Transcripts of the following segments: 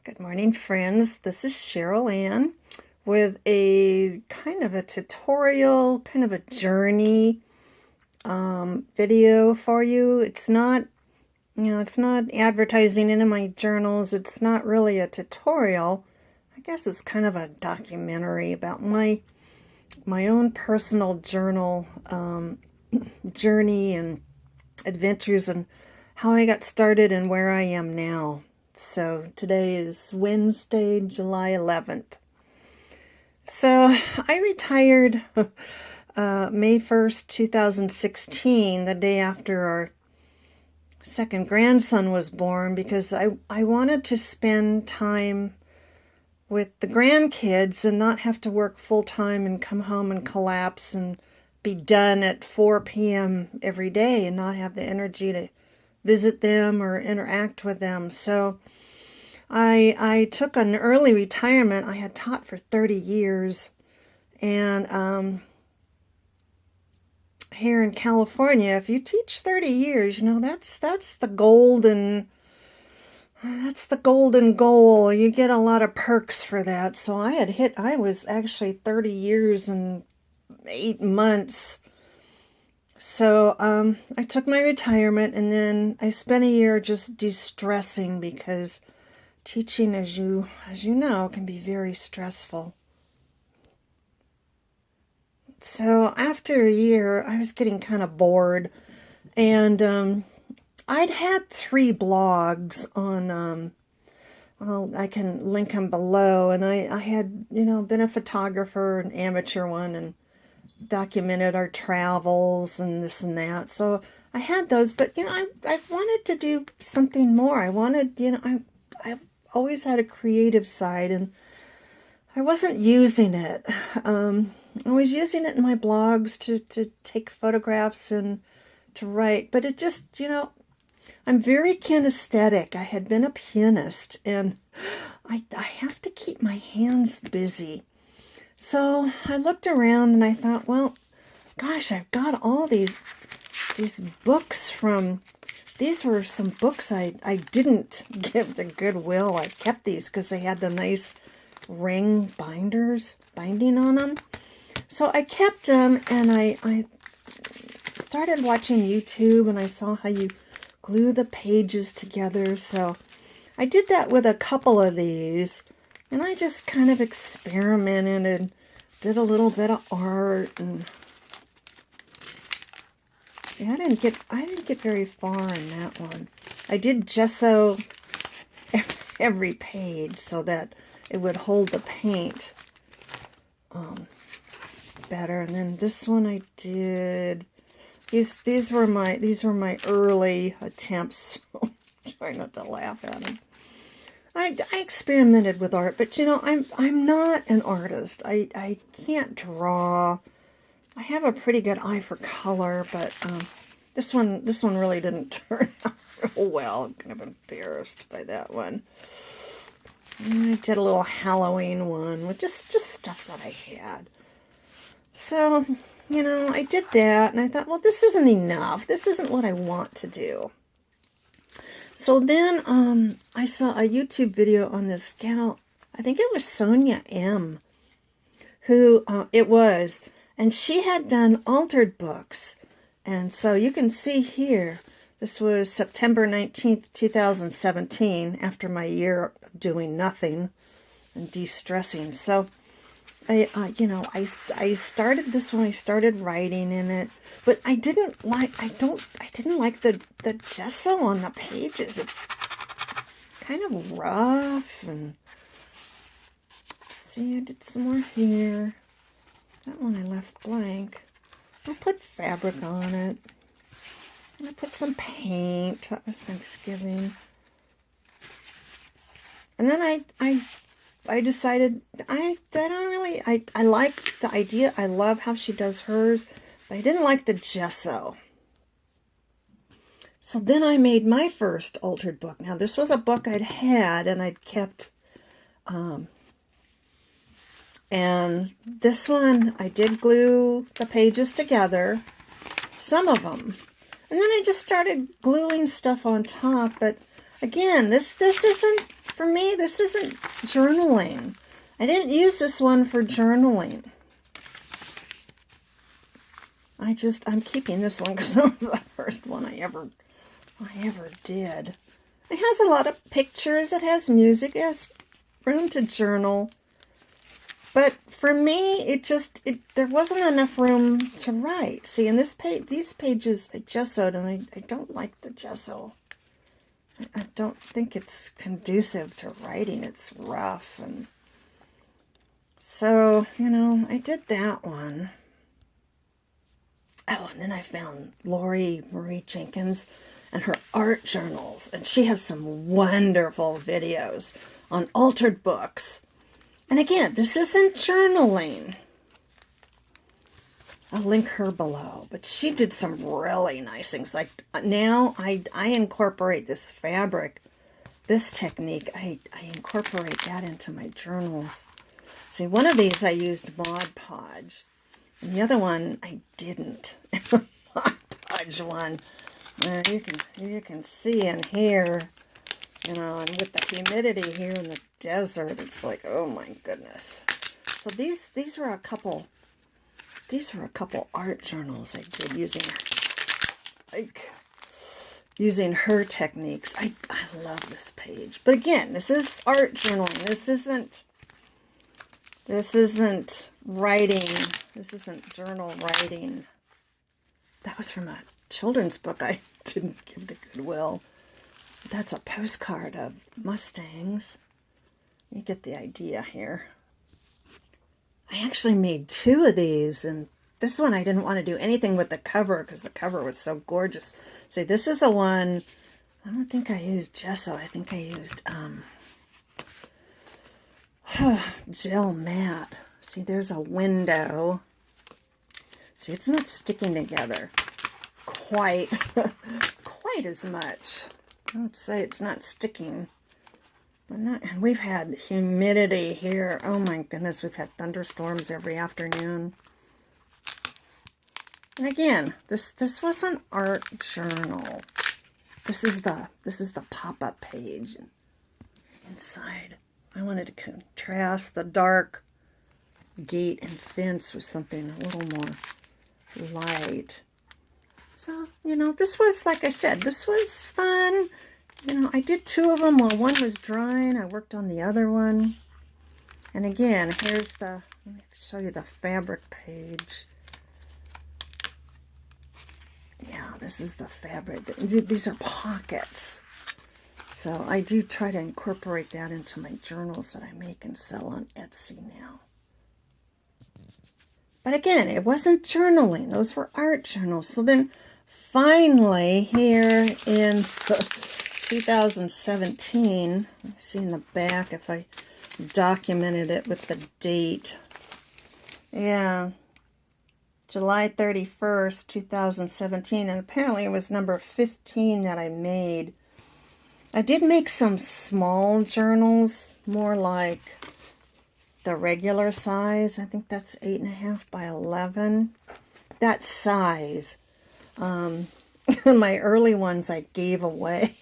Good morning, friends. This is Cheryl Ann with a kind of a tutorial, kind of a journey video for you. It's not, it's not advertising in my journals. It's not really a tutorial. I guess it's kind of a documentary about my own personal journal journey and adventures and how I got started and where I am now. So today is Wednesday, July 11th. So I retired May 1st, 2016, the day after our second grandson was born, because I wanted to spend time with the grandkids and not have to work full time and come home and collapse and be done at 4 p.m. every day and not have the energy to visit them or interact with them. So I took an early retirement. I had taught for 30 years, and here in California, if you teach 30 years, that's the golden goal. You get a lot of perks for that. So I was actually 30 years and 8 months. So I took my retirement, and then I spent a year just de-stressing, because teaching, as you know, can be very stressful. So after a year, I was getting kind of bored, and I'd had 3 blogs on, well, I can link them below, and I had, been a photographer, an amateur one, and documented our travels and this and that. So I had those, but I wanted to do something more. I wanted, I've always had a creative side, and I wasn't using it. I was using it in my blogs to take photographs and to write, but it just, I'm very kinesthetic. I had been a pianist, and I have to keep my hands busy. So I looked around and I thought, well, gosh, I've got all these books from, these were some books I didn't give to Goodwill. I kept these because they had the nice ring binding on them. So I kept them, and I started watching YouTube, and I saw how you glue the pages together. So I did that with a couple of these. And I just kind of experimented and did a little bit of art. And see, I didn't get very far in that one. I did gesso every page so that it would hold the paint better. And then this one I did. These were my early attempts. Try not to laugh at them. I experimented with art, but I'm not an artist. I can't draw. I have a pretty good eye for color, but this one really didn't turn out real well. I'm kind of embarrassed by that one. And I did a little Halloween one with just stuff that I had. So, I did that, and I thought, well, this isn't enough. This isn't what I want to do. So then I saw a YouTube video on this gal, I think it was Sonia M, who it was, and she had done altered books. And so you can see here, this was September 19th, 2017, after my year of doing nothing and de-stressing. So I started this one, I started writing in it. But I didn't like the gesso on the pages. It's kind of rough, and see, I did some more here. That one I left blank. I put fabric on it. And I put some paint. That was Thanksgiving. And then I decided I like the idea. I love how she does hers. I didn't like the gesso. So then I made my first altered book. Now, this was a book I'd had and I'd kept. And this one, I did glue the pages together, some of them. And then I just started gluing stuff on top. But again, this isn't for me, this isn't journaling. I didn't use this one for journaling. I'm keeping this one because it was the first one I ever did. It has a lot of pictures. It has music. It has room to journal. But for me, there wasn't enough room to write. See, in these pages I gessoed, and I don't like the gesso. I don't think it's conducive to writing. It's rough, and so, I did that one. Oh, and then I found Lori Marie Jenkins and her art journals, and she has some wonderful videos on altered books. And again, this isn't journaling. I'll link her below, but she did some really nice things. Like now I incorporate this fabric, this technique, I incorporate that into my journals. See, one of these I used Mod Podge, and the other one I didn't. Mod Podge one, you can see in here, and with the humidity here in the desert, it's like, oh my goodness. So these were a couple art journals I did using her techniques. I love this page. But again, this is art journaling. This isn't writing. This isn't journal writing. That was from a children's book I didn't give to Goodwill. That's a postcard of Mustangs. You get the idea here. I actually made 2 of these, and this one I didn't want to do anything with the cover because the cover was so gorgeous. See, this is the one, I don't think I used gesso. I think I used gel matte. See, there's a window. See, it's not sticking together quite as much. I would say it's not sticking. And we've had humidity here. Oh my goodness, we've had thunderstorms every afternoon. And again, this was an art journal. This is the pop-up page inside. I wanted to contrast the dark gate and fence with something a little more light. So, this was, like I said, this was fun. I did 2 of them while one was drying. I worked on the other one. And again, let me show you the fabric page. Yeah, this is the fabric. These are pockets. So I do try to incorporate that into my journals that I make and sell on Etsy now. But again, it wasn't journaling. Those were art journals. So then finally, here in 2017, see in the back if I documented it with the date. Yeah, July 31st, 2017, and apparently it was number 15 that I made. I did make some small journals, more like the regular size. I think that's 8.5 by 11. That size. My early ones I gave away.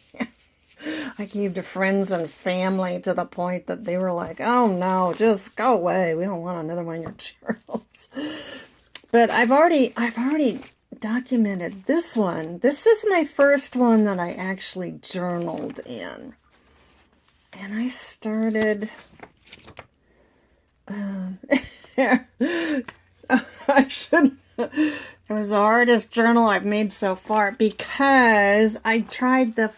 I gave to friends and family to the point that they were like, oh no, just go away. We don't want another one of your journals. But I've already documented this one. This is my first one that I actually journaled in. And I started... It was the hardest journal I've made so far because I tried the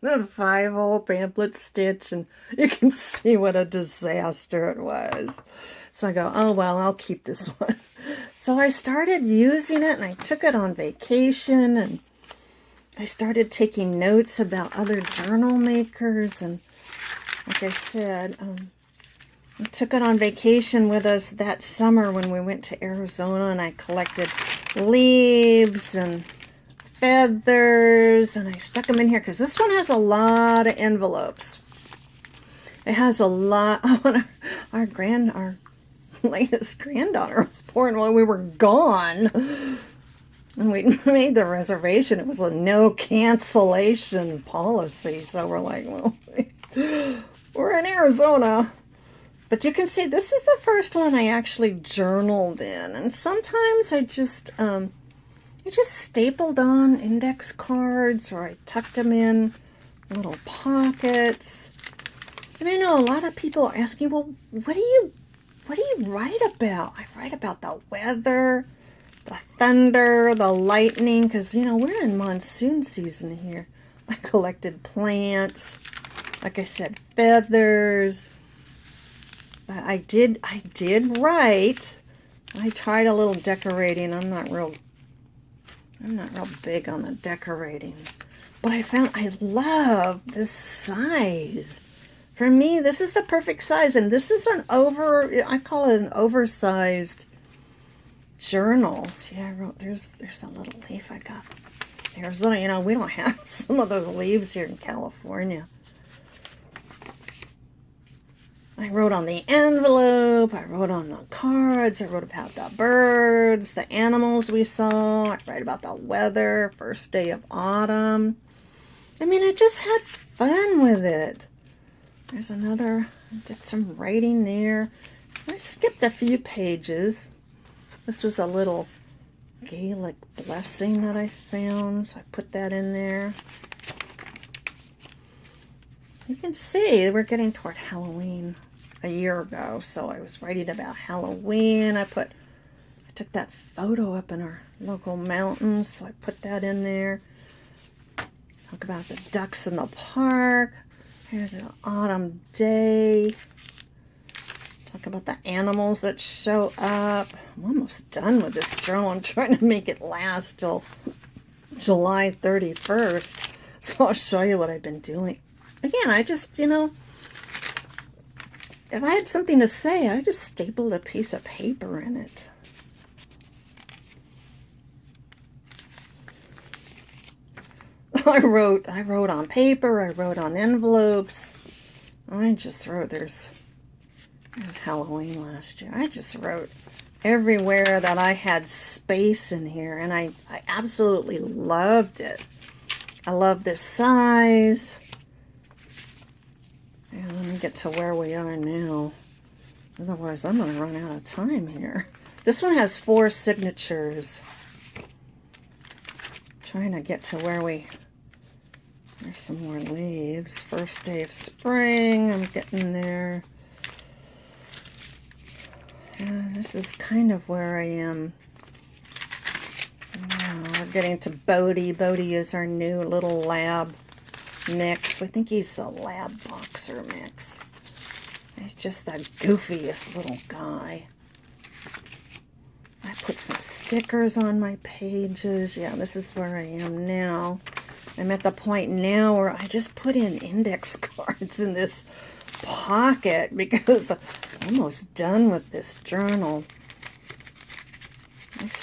5-hole pamphlet stitch, and you can see what a disaster it was. So I go, oh well, I'll keep this one. So I started using it, and I took it on vacation, and I started taking notes about other journal makers, and like I said, I took it on vacation with us that summer when we went to Arizona, and I collected leaves and feathers, and I stuck them in here because this one has a lot of envelopes. It has a lot. Our latest granddaughter was born while we were gone. And we made the reservation. It was a no cancellation policy. So we're like, well, we're in Arizona. But you can see this is the first one I actually journaled in. And sometimes I just stapled on index cards, or I tucked them in little pockets. And I know a lot of people are asking, well, what do you write about? I write about the weather, the thunder, the lightning, because, we're in monsoon season here. I collected plants, like I said, feathers. But I did write. I tried a little decorating. I'm not real big on the decorating. But I found I love this size. For me, this is the perfect size, and this is I call it an oversized journal. See, I wrote, there's a little leaf I got. Arizona, we don't have some of those leaves here in California. I wrote on the envelope, I wrote on the cards, I wrote about the birds, the animals we saw, I write about the weather, first day of autumn. I just had fun with it. There's another, I did some writing there. I skipped a few pages. This was a little Gaelic blessing that I found, so I put that in there. You can see we're getting toward Halloween a year ago, so I was writing about Halloween. I took that photo up in our local mountains, so I put that in there. Talk about the ducks in the park. Here's an autumn day. Talk about the animals that show up. I'm almost done with this journal. I'm trying to make it last till July 31st. So I'll show you what I've been doing. Again, I just, if I had something to say, I just stapled a piece of paper in it. I wrote on paper, I wrote on envelopes. I just wrote, there's Halloween last year. I just wrote everywhere that I had space in here, and I absolutely loved it. I love this size. And let me get to where we are now. Otherwise, I'm going to run out of time here. This one has 4 signatures. Trying to get to where there's some more leaves. First day of spring. I'm getting there. And this is kind of where I am. Now we're getting to Bodie. Bodie is our new little lab mix. We think he's a lab boxer mix. He's just the goofiest little guy. I put some stickers on my pages. Yeah, this is where I am now. I'm at the point now where I just put in index cards in this pocket because I'm almost done with this journal.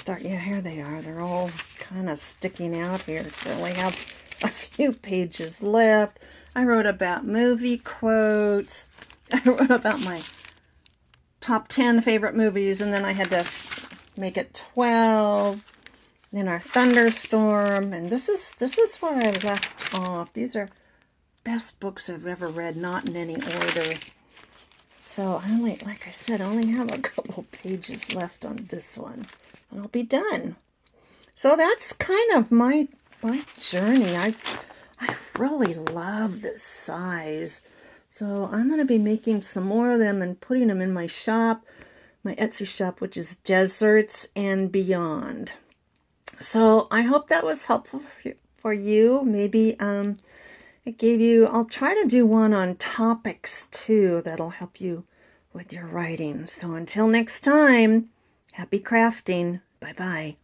Yeah, here they are. They're all kind of sticking out here. So I only have a few pages left. I wrote about movie quotes. I wrote about my top 10 favorite movies, and then I had to make it 12. Then our thunderstorm, and this is where I left off. These are best books I've ever read, not in any order. So I only, like I said, I only have a couple pages left on this one, and I'll be done. So that's kind of my journey. I really love this size. So I'm going to be making some more of them and putting them in my shop, my Etsy shop, which is Deserts and Beyond. So I hope that was helpful for you. Maybe it gave you, I'll try to do one on topics too that'll help you with your writing. So until next time, happy crafting. Bye-bye.